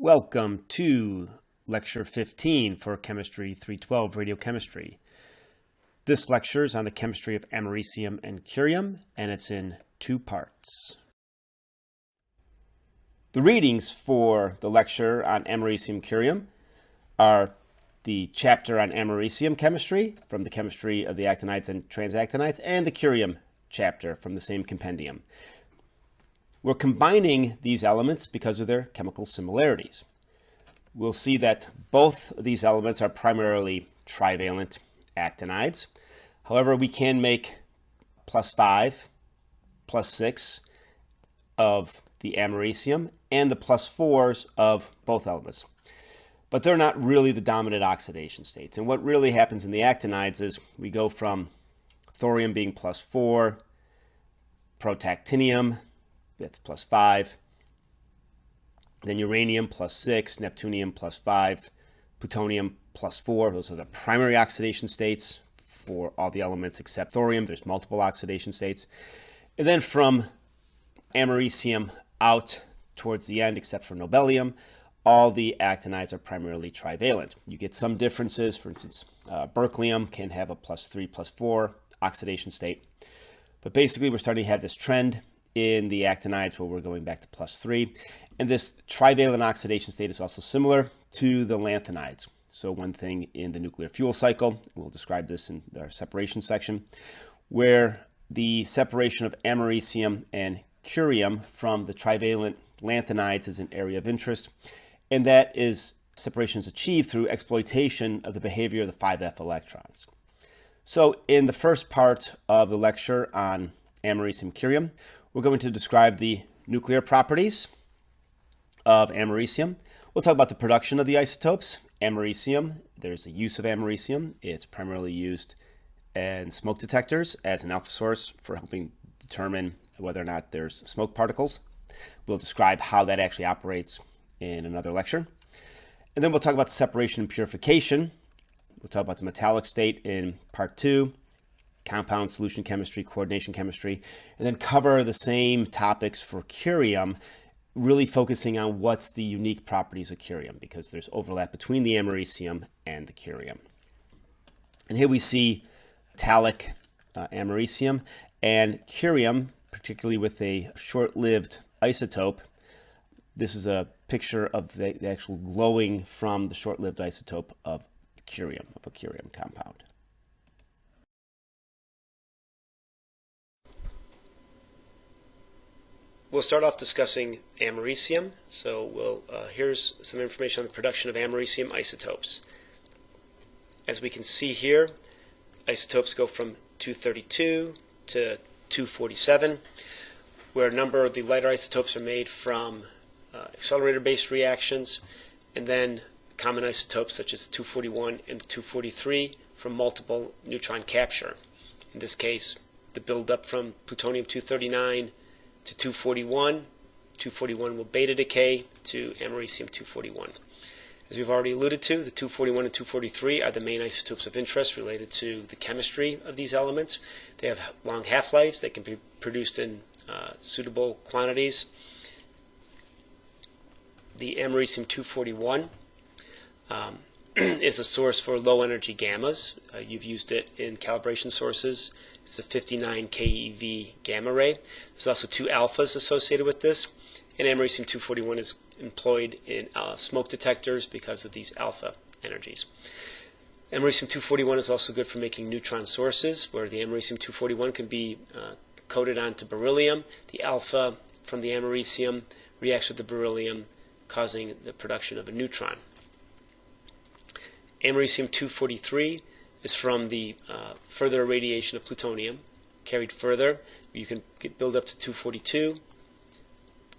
Welcome to Lecture 15 for Chemistry 312, Radiochemistry. This lecture is on the chemistry of americium and curium, and it's in two parts. The readings for the lecture on americium curium are the chapter on americium chemistry from the chemistry of the actinides and transactinides, and the curium chapter from the same compendium. We're combining these elements because of their chemical similarities. We'll see that both of these elements are primarily trivalent actinides. However, we can make +5, +6 of the americium and the +4s of both elements. But they're not really the dominant oxidation states. And what really happens in the actinides is we go from thorium being +4, protactinium, that's +5, then uranium +6, neptunium +5, plutonium +4. Those are the primary oxidation states for all the elements except thorium. There's multiple oxidation states. And then from americium out towards the end, except for nobelium, all the actinides are primarily trivalent. You get some differences. For instance, berkelium can have a +3, +4 oxidation state. But basically, we're starting to have this trend in the actinides where we're going back to +3. And this trivalent oxidation state is also similar to the lanthanides. So one thing in the nuclear fuel cycle, we'll describe this in our separation section, where the separation of americium and curium from the trivalent lanthanides is an area of interest. And that is separation is achieved through exploitation of the behavior of the 5f electrons. So in the first part of the lecture on americium curium, we're going to describe the nuclear properties of americium. We'll talk about the production of the isotopes. Americium, there's a use of americium. It's primarily used in smoke detectors as an alpha source for helping determine whether or not there's smoke particles. We'll describe how that actually operates in another lecture. And then we'll talk about the separation and purification. We'll talk about the metallic state in part 2. Compound solution chemistry, coordination chemistry, and then cover the same topics for curium, really focusing on what's the unique properties of curium, because there's overlap between the americium and the curium. And here we see metallic americium and curium, particularly with a short-lived isotope. This is a picture of the actual glowing from the short-lived isotope of curium, of a curium compound. We'll start off discussing americium. So here's some information on the production of americium isotopes. As we can see here, isotopes go from 232 to 247, where a number of the lighter isotopes are made from accelerator-based reactions, and then common isotopes such as 241 and 243 from multiple neutron capture. In this case, the buildup from plutonium-239 to 241. 241 will beta decay to americium-241. As we've already alluded to, the 241 and 243 are the main isotopes of interest related to the chemistry of these elements. They have long half-lives. They can be produced in suitable quantities. The americium-241 is a source for low-energy gammas. You've used it in calibration sources. It's a 59 keV gamma ray. There's also 2 alphas associated with this, and americium-241 is employed in smoke detectors because of these alpha energies. Americium-241 is also good for making neutron sources, where the americium-241 can be coated onto beryllium. The alpha from the americium reacts with the beryllium, causing the production of a neutron. Americium-243 is from the further irradiation of plutonium. Carried further, you can build up to 242,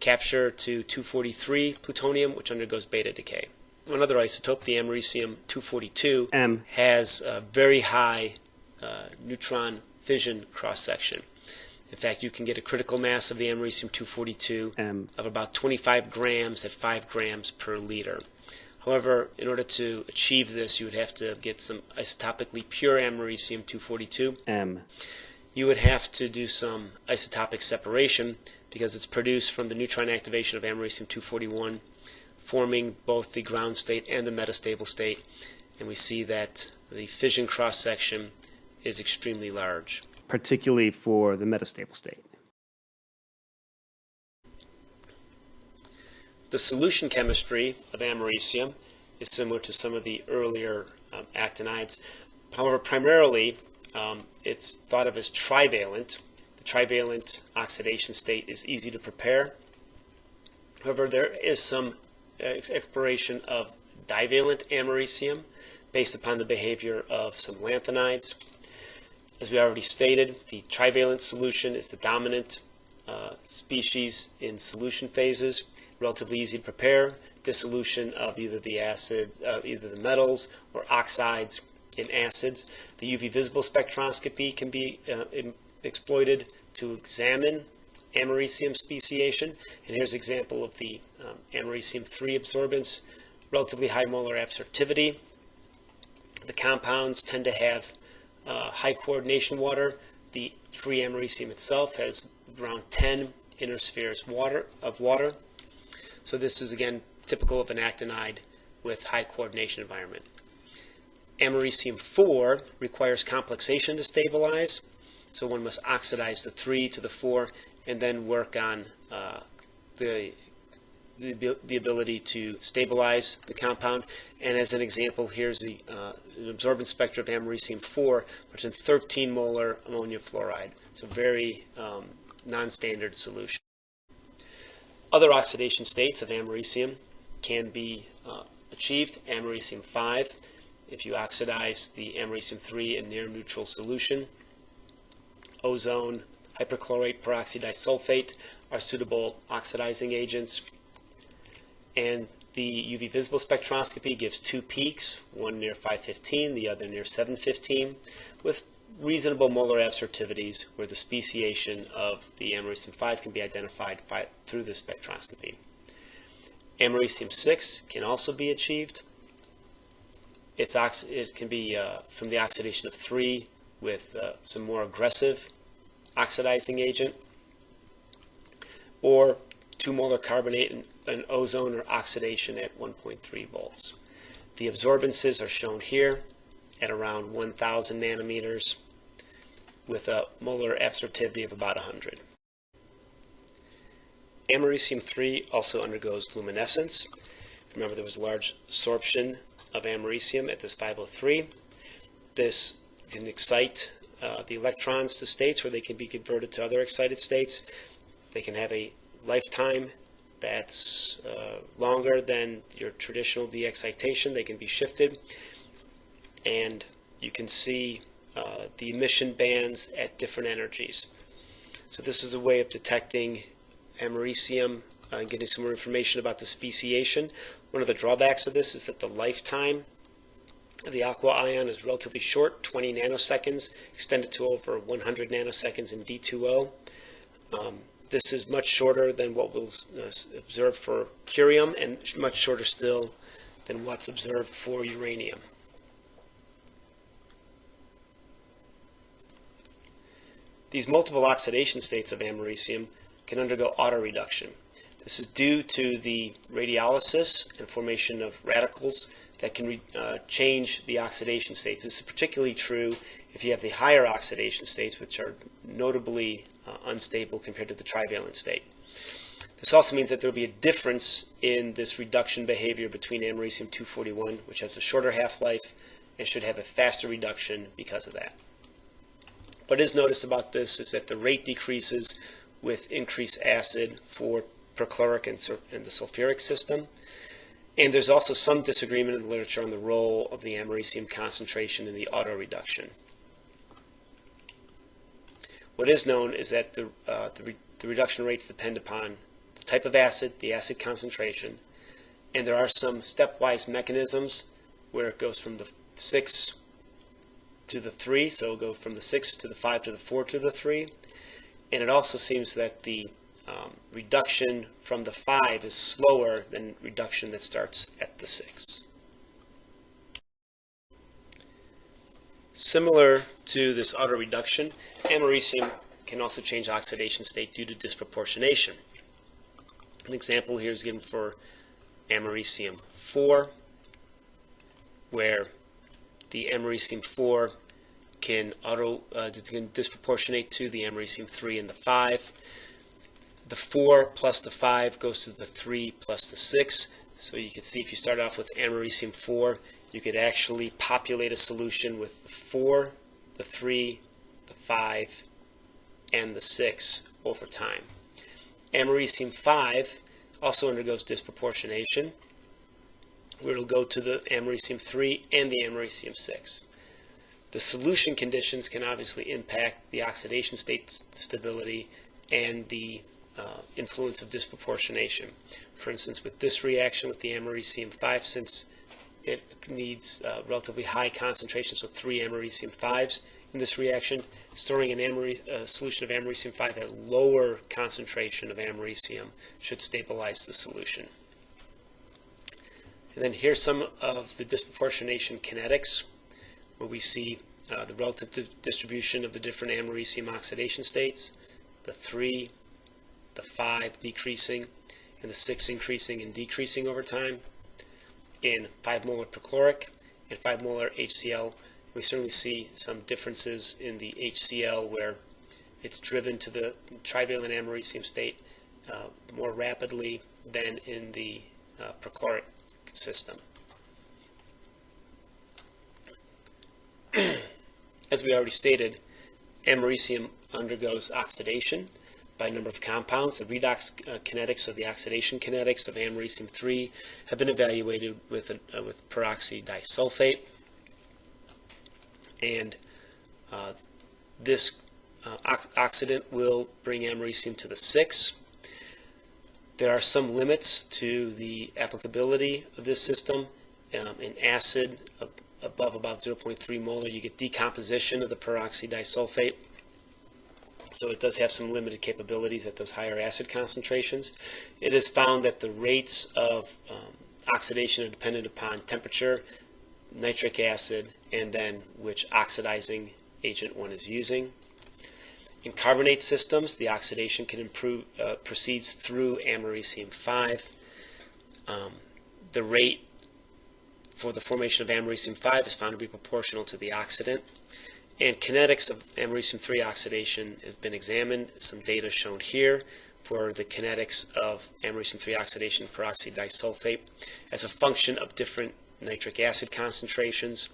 capture to 243 plutonium, which undergoes beta decay. Another isotope, the americium-242, has a very high neutron fission cross-section. In fact, you can get a critical mass of the americium-242 of about 25 grams at 5 grams per liter. However, in order to achieve this, you would have to get some isotopically pure americium-242. You would have to do some isotopic separation because it's produced from the neutron activation of americium-241 forming both the ground state and the metastable state, and we see that the fission cross-section is extremely large, particularly for the metastable state. The solution chemistry of americium is similar to some of the earlier actinides. However, primarily it's thought of as trivalent. The trivalent oxidation state is easy to prepare. However, there is some exploration of divalent americium based upon the behavior of some lanthanides. As we already stated, the trivalent solution is the dominant species in solution phases, relatively easy to prepare, dissolution of either the acid, either the metals or oxides in acids. The UV visible spectroscopy can be exploited to examine americium speciation, and here's an example of the americium-3 absorbance, relatively high molar absorptivity. The compounds tend to have high coordination water. The free americium itself has around 10 inner spheres of water. So this is again typical of an actinide with high coordination environment. Americium-4 requires complexation to stabilize, so one must oxidize the 3 to the 4 and then work on the ability to stabilize the compound. And as an example, here's the an absorbance spectra of americium-4, which is 13 molar ammonia fluoride. It's a very non-standard solution. Other oxidation states of americium can be achieved. Americium-5, if you oxidize the americium-3 in near neutral solution. Ozone, hyperchlorate peroxidized sulfate are suitable oxidizing agents. And the UV visible spectroscopy gives two peaks, one near 515, the other near 715, with reasonable molar absorptivities where the speciation of the americium-5 can be identified through the spectroscopy. Americium-6 can also be achieved. It can be from the oxidation of 3 with some more aggressive oxidizing agent, or 2 molar carbonate and ozone or oxidation at 1.3 volts. The absorbances are shown here at around 1,000 nanometers with a molar absorptivity of about 100. Americium-3 also undergoes luminescence. Remember, there was a large absorption of americium at this 503. This can excite the electrons to states where they can be converted to other excited states. They can have a lifetime that's longer than your traditional de-excitation. They can be shifted, and you can see the emission bands at different energies. So this is a way of detecting americium and getting some more information about the speciation. One of the drawbacks of this is that the lifetime of the aqua ion is relatively short, 20 nanoseconds, extended to over 100 nanoseconds in D2O. This is much shorter than what was observed for curium, and much shorter still than what's observed for uranium. These multiple oxidation states of americium can undergo autoreduction. This is due to the radiolysis and formation of radicals that can change the oxidation states. This is particularly true if you have the higher oxidation states, which are notably unstable compared to the trivalent state. This also means that there will be a difference in this reduction behavior between americium-241, which has a shorter half-life and should have a faster reduction because of that. What is noticed about this is that the rate decreases with increased acid for perchloric and the sulfuric system. And there's also some disagreement in the literature on the role of the americium concentration in the autoreduction. What is known is that the reduction rates depend upon the type of acid, the acid concentration, and there are some stepwise mechanisms where it goes from the 6 to the 3, so it'll go from the 6 to the 5 to the 4 to the 3. And it also seems that the reduction from the 5 is slower than reduction that starts at the 6. Similar to this autoreduction, americium can also change oxidation state due to disproportionation. An example here is given for Americium 4, where the Americium 4 can disproportionate to the Americium 3 and the 5. The 4 plus the 5 goes to the 3 plus the 6. So you can see if you start off with Americium 4, you could actually populate a solution with the 4, the 3, the 5, and the 6 over time. Americium 5 also undergoes disproportionation, where it'll go to the Americium 3 and the Americium 6. The solution conditions can obviously impact the oxidation state stability and the influence of disproportionation. For instance, with this reaction with the Americium 5, since it needs relatively high concentration, so 3 Americium 5s in this reaction, storing a solution of Americium 5 at lower concentration of Americium should stabilize the solution. And then here's some of the disproportionation kinetics, where we see the relative distribution of the different Americium oxidation states, the 3, the 5 decreasing, and the 6 increasing and decreasing over time. In 5 molar perchloric and 5 molar HCl, we certainly see some differences in the HCl, where it's driven to the trivalent Americium state more rapidly than in the perchloric system. As we already stated, Americium undergoes oxidation by a number of compounds. The redox kinetics, or the oxidation kinetics, of Americium 3 have been evaluated with peroxide disulfate, and this oxidant will bring Americium to the 6. There are some limits to the applicability of this system. In acid above about 0.3 molar, you get decomposition of the peroxide disulfate. So it does have some limited capabilities at those higher acid concentrations. It is found that the rates of oxidation are dependent upon temperature, nitric acid, and then which oxidizing agent one is using. In carbonate systems, the oxidation can proceeds through Americium 5. The rate for the formation of Americium 5 is found to be proportional to the oxidant. And kinetics of Americium 3 oxidation has been examined. Some data shown here for the kinetics of Americium 3 oxidation peroxide disulfate as a function of different nitric acid concentrations.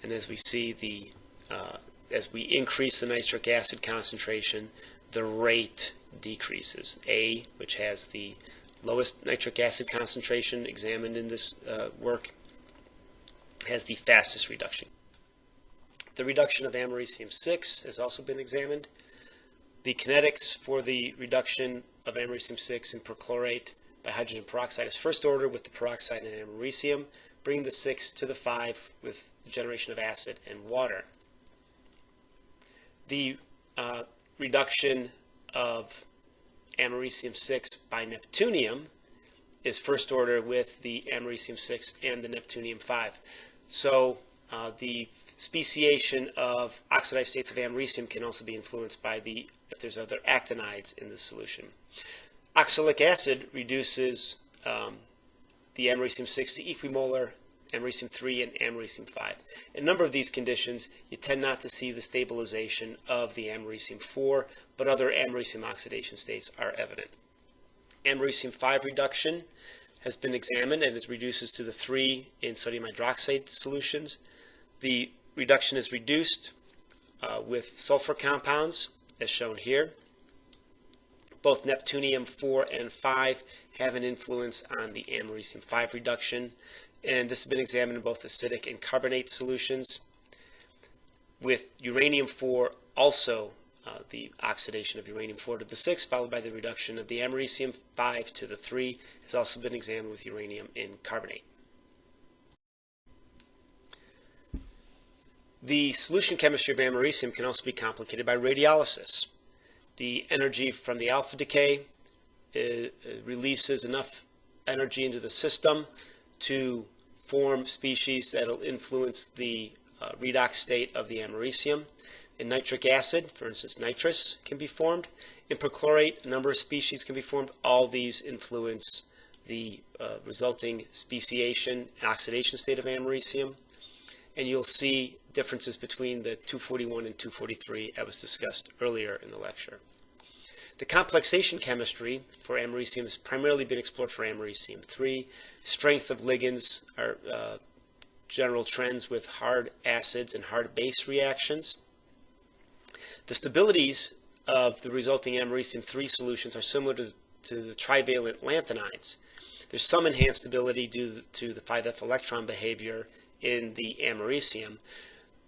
And as we see, as we increase the nitric acid concentration, the rate decreases. A, which has the lowest nitric acid concentration examined in this work, has the fastest reduction. The reduction of Americium 6 has also been examined. The kinetics for the reduction of Americium 6 in perchlorate by hydrogen peroxide is first order with the peroxide and Americium, bringing the 6 to the 5 with the generation of acid and water. The reduction of Americium 6 by neptunium is first order with the Americium 6 and the neptunium 5. So the speciation of oxidized states of Americium can also be influenced by if there's other actinides in the solution. Oxalic acid reduces the Americium 6 to equimolar Americium 3 and Americium 5. In a number of these conditions, you tend not to see the stabilization of the Americium 4, but other Americium oxidation states are evident. Americium 5 reduction has been examined, and it reduces to the 3 in sodium hydroxide solutions. The reduction is reduced with sulfur compounds, as shown here. Both neptunium 4 and 5 have an influence on the Americium 5 reduction, and this has been examined in both acidic and carbonate solutions. With uranium 4, also the oxidation of uranium 4 to the 6, followed by the reduction of the Americium 5 to the 3, has also been examined with uranium in carbonate. The solution chemistry of Americium can also be complicated by radiolysis. The energy from the alpha decay releases enough energy into the system to form species that will influence the redox state of the Americium. In nitric acid, for instance, nitrous can be formed. In perchlorate, a number of species can be formed. All these influence the resulting speciation and oxidation state of americium, and you'll see differences between the 241 and 243 as was discussed earlier in the lecture. The complexation chemistry for americium has primarily been explored for americium-3. Strength of ligands are general trends with hard acids and hard base reactions. The stabilities of the resulting americium-3 solutions are similar to the trivalent lanthanides. There's some enhanced stability due to the 5f electron behavior in the americium,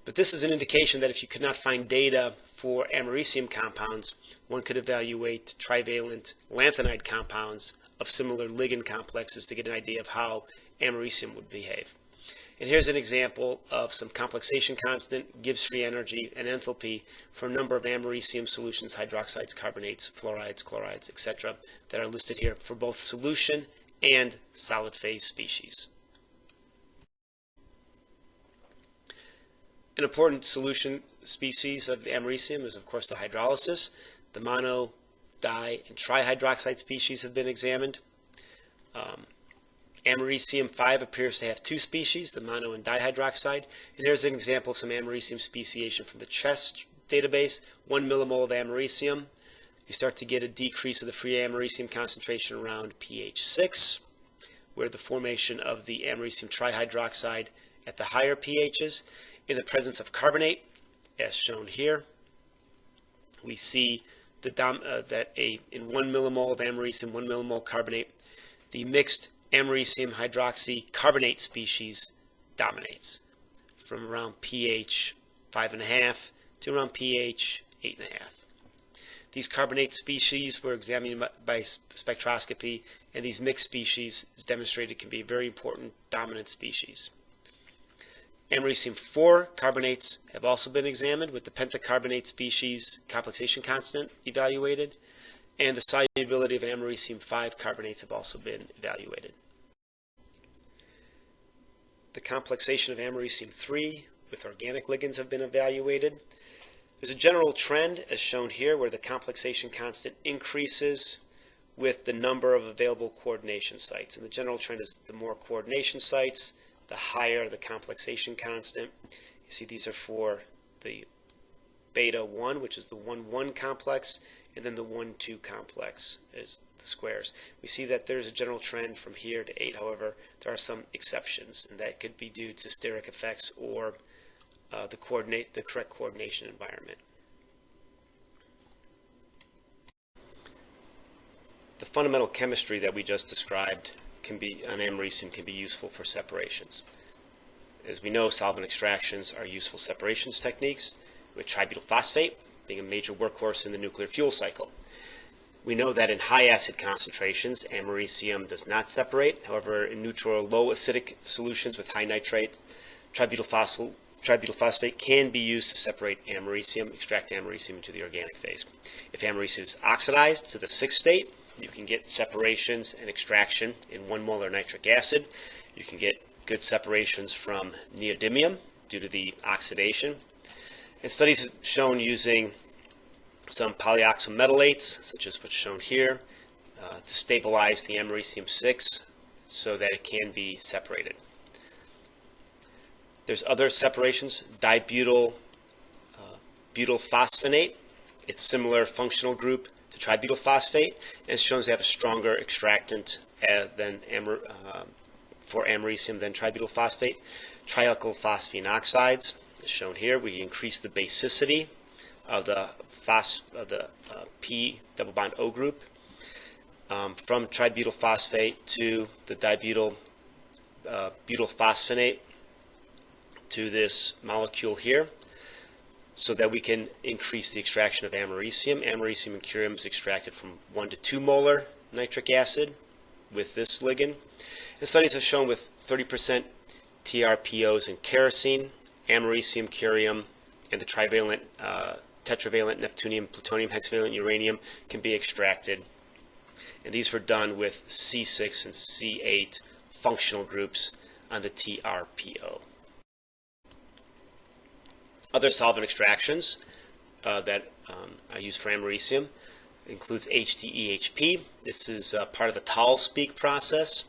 but this is an indication that if you could not find data for americium compounds, one could evaluate trivalent lanthanide compounds of similar ligand complexes to get an idea of how americium would behave. And here's an example of some complexation constant, Gibbs free energy, and enthalpy for a number of americium solutions, hydroxides, carbonates, fluorides, chlorides, etc., that are listed here for both solution and solid phase species. An important solution species of the americium is, of course, the hydrolysis. The mono, di, and trihydroxide species have been examined. Americium-5 appears to have two species, the mono and dihydroxide. And here's an example of some americium speciation from the CHEM database. 1 millimole of americium. You start to get a decrease of the free americium concentration around pH 6, where the formation of the americium trihydroxide at the higher pHs. In the presence of carbonate, as shown here, we see that in 1 millimole of americium, 1 millimole carbonate, the mixed americium hydroxy carbonate species dominates from around pH 5.5 to around pH 8.5. These carbonate species were examined by spectroscopy, and these mixed species, as demonstrated, can be very important dominant species. Americium-4 carbonates have also been examined with the pentacarbonate species complexation constant evaluated, and the solubility of americium-5 carbonates have also been evaluated. The complexation of americium-3 with organic ligands have been evaluated. There's a general trend, as shown here, where the complexation constant increases with the number of available coordination sites. And the general trend is the more coordination sites, the higher the complexation constant. You see these are for the beta 1, which is the 1,1 complex, and then the 1,2 complex is the squares. We see that there's a general trend from here to 8. However, there are some exceptions, and that could be due to steric effects or the correct coordination environment. The fundamental chemistry that we just described on americium can be useful for separations. As we know, solvent extractions are useful separations techniques, with tributyl phosphate being a major workhorse in the nuclear fuel cycle. We know that in high acid concentrations, americium does not separate. However, in neutral or low acidic solutions with high nitrate, tributyl phosphate can be used to separate americium, extract americium into the organic phase. If americium is oxidized to the 6th state, you can get separations and extraction in 1 molar nitric acid. You can get good separations from neodymium due to the oxidation. And studies have shown using some polyoxymetallates, such as what's shown here, to stabilize the americium-6 so that it can be separated. There's other separations, dibutyl butyl phosphonate. It's similar functional group to tributyl phosphate, and it's shown to have a stronger extractant for americium than tributyl phosphate. Trialkyl phosphine oxides, as shown here, we increase the basicity of the P double bond O group from tributyl phosphate to the dibutyl butyl phosphonate to this molecule here, so that we can increase the extraction of americium. Americium and curium is extracted from 1 to 2 molar nitric acid with this ligand. And studies have shown with 30% TRPOs in kerosene, americium, curium, and the trivalent, tetravalent neptunium, plutonium, hexavalent uranium can be extracted. And these were done with C6 and C8 functional groups on the TRPO. Other solvent extractions that are used for americium includes HDEHP. This is part of the Tall-Speak process.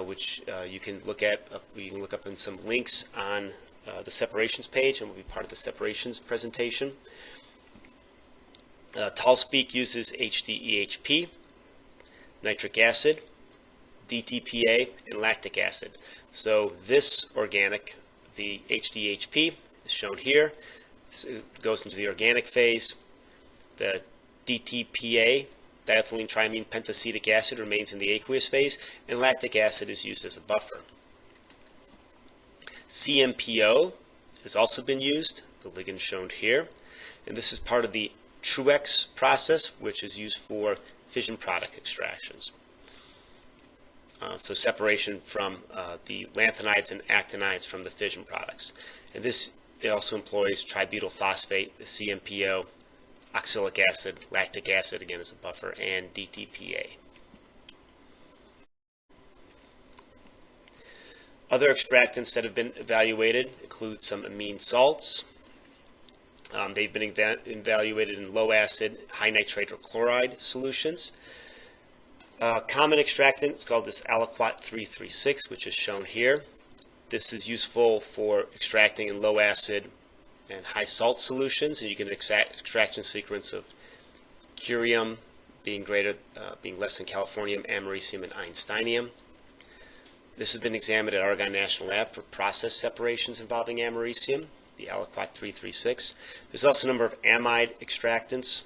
which you can look at. You can look up in some links on the separations page, and will be part of the separations presentation. Tallspeak uses HDEHP, nitric acid, DTPA, and lactic acid. So this organic, the HDHP, is shown here. It goes into the organic phase. The DTPA, diethylene triamine pentacetic acid, remains in the aqueous phase, and lactic acid is used as a buffer. CMPO has also been used, the ligand shown here, and this is part of the Truex process, which is used for fission product extractions. So separation from the lanthanides and actinides from the fission products. And this it also employs tributyl phosphate, the CMPO, oxalic acid, lactic acid, again as a buffer, and DTPA. Other extractants that have been evaluated include some amine salts. They've been evaluated in low acid, high nitrate, or chloride solutions. Common extractant is called this aliquot 336, which is shown here. This is useful for extracting in low acid and high salt solutions, and you get an extraction sequence of curium being less than californium, americium, and einsteinium. This has been examined at Argonne National Lab for process separations involving americium, the aliquot 336. There's also a number of amide extractants.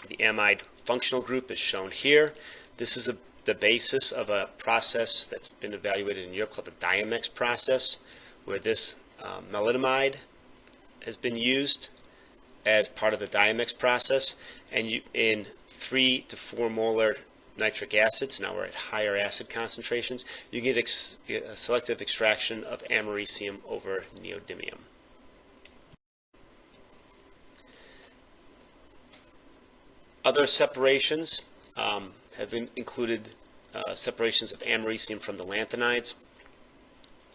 The amide functional group is shown here. This is the basis of a process that's been evaluated in Europe called the Diamex process, where this malitamide has been used as part of the Diamex process, and in 3 to 4 molar nitric acids, now we're at higher acid concentrations, you get a selective extraction of americium over neodymium. Other separations have included separations of americium from the lanthanides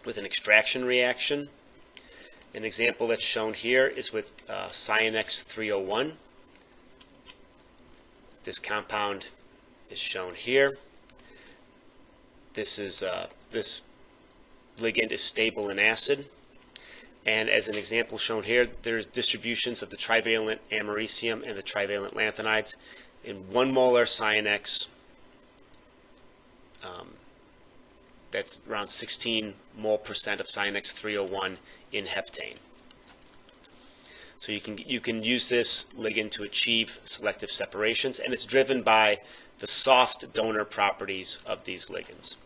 with an extraction reaction. An example that's shown here is with Cyanex 301. This compound is shown here. This ligand is stable in acid. And as an example shown here, there's distributions of the trivalent americium and the trivalent lanthanides in 1 molar Cyanex. That's around 16 mole percent of Cyanex 301 in heptane. So you can use this ligand to achieve selective separations, and it's driven by the soft donor properties of these ligands.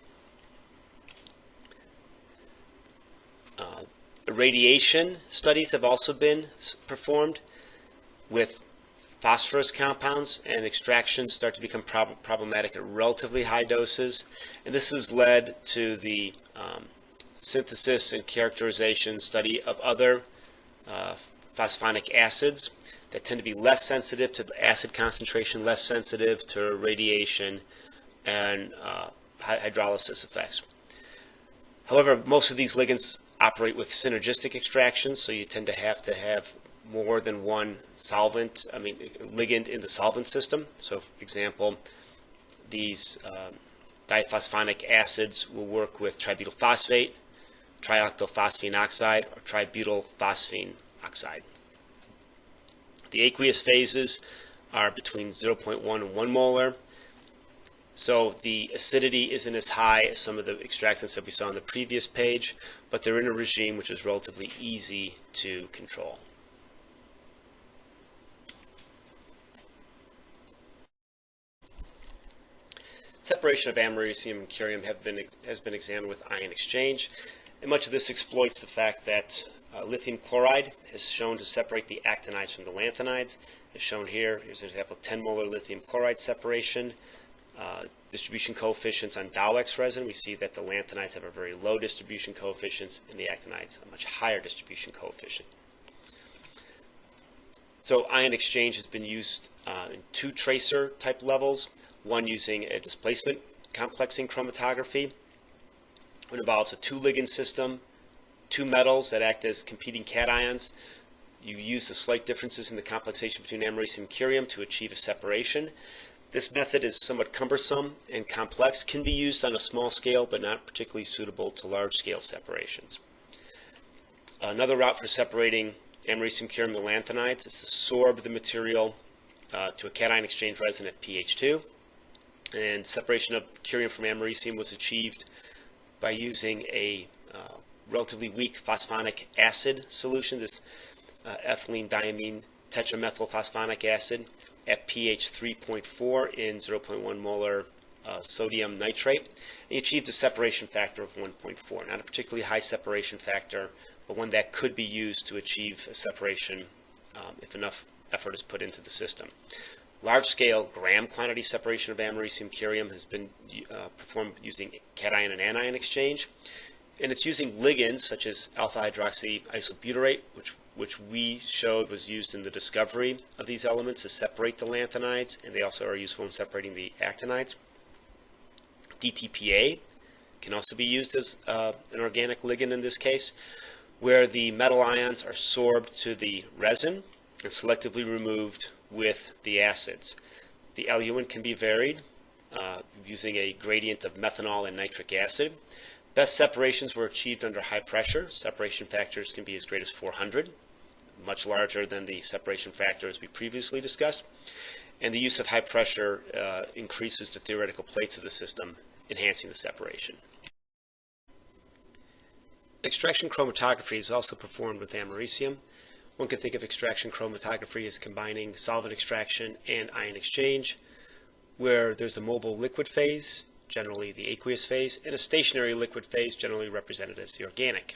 Irradiation studies have also been performed with phosphorus compounds, and extractions start to become problematic at relatively high doses. And this has led to the synthesis and characterization study of other phosphonic acids that tend to be less sensitive to acid concentration, less sensitive to radiation and hydrolysis effects. However, most of these ligands operate with synergistic extractions, so you tend to have more than one ligand in the solvent system. So, for example, these diphosphonic acids will work with tributyl phosphate, trioctyl phosphine oxide, or tributyl phosphine oxide. The aqueous phases are between 0.1 and 1 molar. So the acidity isn't as high as some of the extractants that we saw on the previous page, but they're in a regime which is relatively easy to control. Separation of americium and curium has been examined with ion exchange, and much of this exploits the fact that lithium chloride has shown to separate the actinides from the lanthanides. As shown here, here's an example of 10 molar lithium chloride separation. Distribution coefficients on Dowex resin, we see that the lanthanides have a very low distribution coefficients and the actinides a much higher distribution coefficient. So ion exchange has been used in 2 tracer type levels, one using a displacement complexing chromatography. It involves a 2 ligand system, 2 metals that act as competing cations. You use the slight differences in the complexation between americium and curium to achieve a separation. This method is somewhat cumbersome and complex, can be used on a small scale, but not particularly suitable to large-scale separations. Another route for separating americium, curium, and lanthanides is to sorb the material to a cation exchange resin at pH 2. And separation of curium from americium was achieved by using a relatively weak phosphonic acid solution, this ethylene diamine tetramethylphosphonic acid, at pH 3.4 in 0.1 molar sodium nitrate. And he achieved a separation factor of 1.4. Not a particularly high separation factor, but one that could be used to achieve a separation if enough effort is put into the system. Large-scale gram quantity separation of americium curium has been performed using cation and anion exchange, and it's using ligands such as alpha-hydroxy isobutyrate, which we showed was used in the discovery of these elements to separate the lanthanides, and they also are useful in separating the actinides. DTPA can also be used as an organic ligand in this case, where the metal ions are sorbed to the resin and selectively removed with the acids. The eluent can be varied using a gradient of methanol and nitric acid. Best separations were achieved under high pressure. Separation factors can be as great as 400, much larger than the separation factor as we previously discussed. And the use of high pressure increases the theoretical plates of the system, enhancing the separation. Extraction chromatography is also performed with americium. One can think of extraction chromatography as combining solvent extraction and ion exchange, where there's a mobile liquid phase, generally the aqueous phase, and a stationary liquid phase, generally represented as the organic.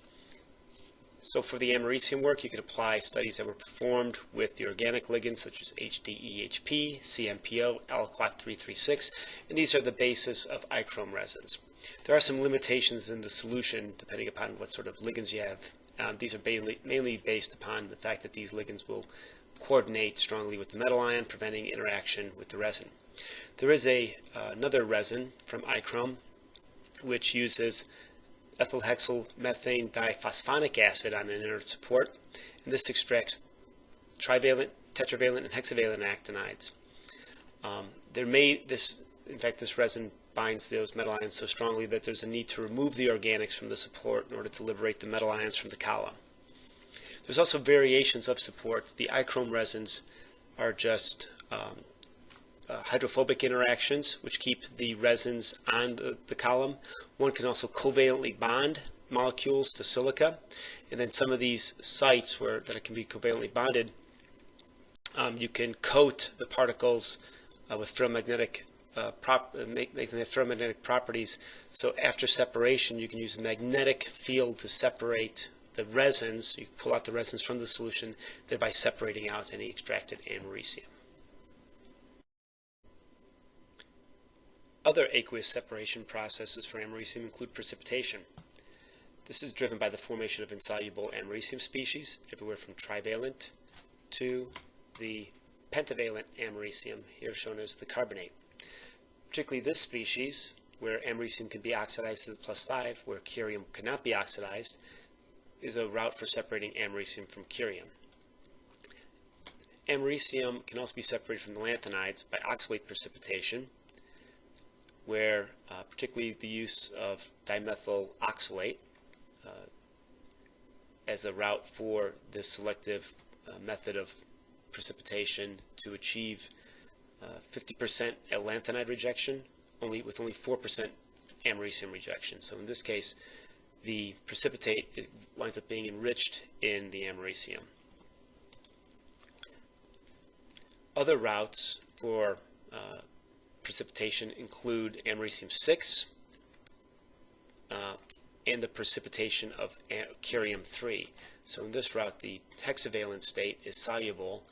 So for the americium work, you can apply studies that were performed with the organic ligands such as HDEHP, CMPO, aliquot 336, and these are the basis of ichrome resins. There are some limitations in the solution depending upon what sort of ligands you have. These are mainly based upon the fact that these ligands will coordinate strongly with the metal ion, preventing interaction with the resin. There is another resin from ichrome which uses ethylhexylmethane diphosphonic acid on an inert support, and this extracts trivalent, tetravalent, and hexavalent actinides. In fact, this resin binds those metal ions so strongly that there's a need to remove the organics from the support in order to liberate the metal ions from the column. There's also variations of support. The ichrome resins are just hydrophobic interactions which keep the resins on the column. One can also covalently bond molecules to silica, and then some of these sites that it can be covalently bonded, you can coat the particles with ferromagnetic make them have ferromagnetic properties. So after separation, you can use a magnetic field to separate the resins. You pull out the resins from the solution, thereby separating out any extracted americium. Other aqueous separation processes for americium include precipitation. This is driven by the formation of insoluble americium species, everywhere from trivalent to the pentavalent americium, here shown as the carbonate. Particularly this species, where americium can be oxidized to the +5, where curium cannot be oxidized, is a route for separating americium from curium. Americium can also be separated from the lanthanides by oxalate precipitation, where particularly the use of dimethyl oxalate as a route for this selective method of precipitation to achieve 50% lanthanide rejection, with only 4% americium rejection. So in this case, the precipitate winds up being enriched in the americium. Other routes for precipitation include americium-6 and the precipitation of curium-3. So in this route, the hexavalent state is soluble,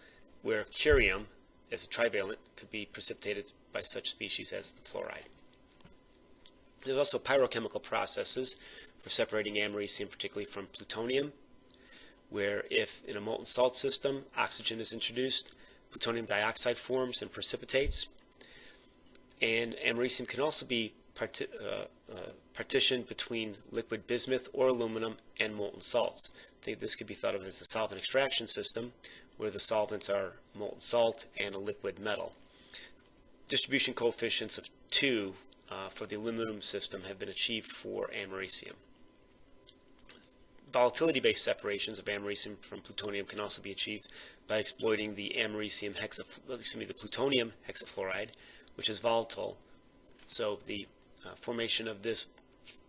where curium, as a trivalent, could be precipitated by such species as the fluoride. There's also pyrochemical processes for separating americium, particularly from plutonium, where if in a molten salt system oxygen is introduced, plutonium dioxide forms and precipitates. And americium can also be partitioned between liquid bismuth or aluminum and molten salts. This could be thought of as a solvent extraction system, where the solvents are molten salt and a liquid metal. distribution coefficients of 2 for the aluminum system have been achieved for americium. Volatility-based separations of americium from plutonium can also be achieved by exploiting the the plutonium hexafluoride, which is volatile. So the formation of this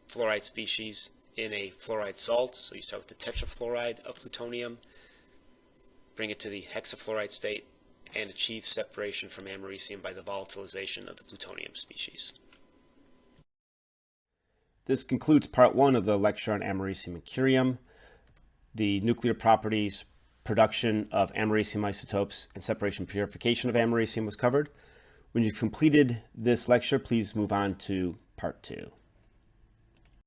fluoride species in a fluoride salt. So you start with the tetrafluoride of plutonium, bring it to the hexafluoride state, and achieve separation from americium by the volatilization of the plutonium species. This concludes part 1 of the lecture on americium and curium. The nuclear properties, production of americium isotopes, and separation and purification of americium was covered. When you've completed this lecture, please move on to part 2.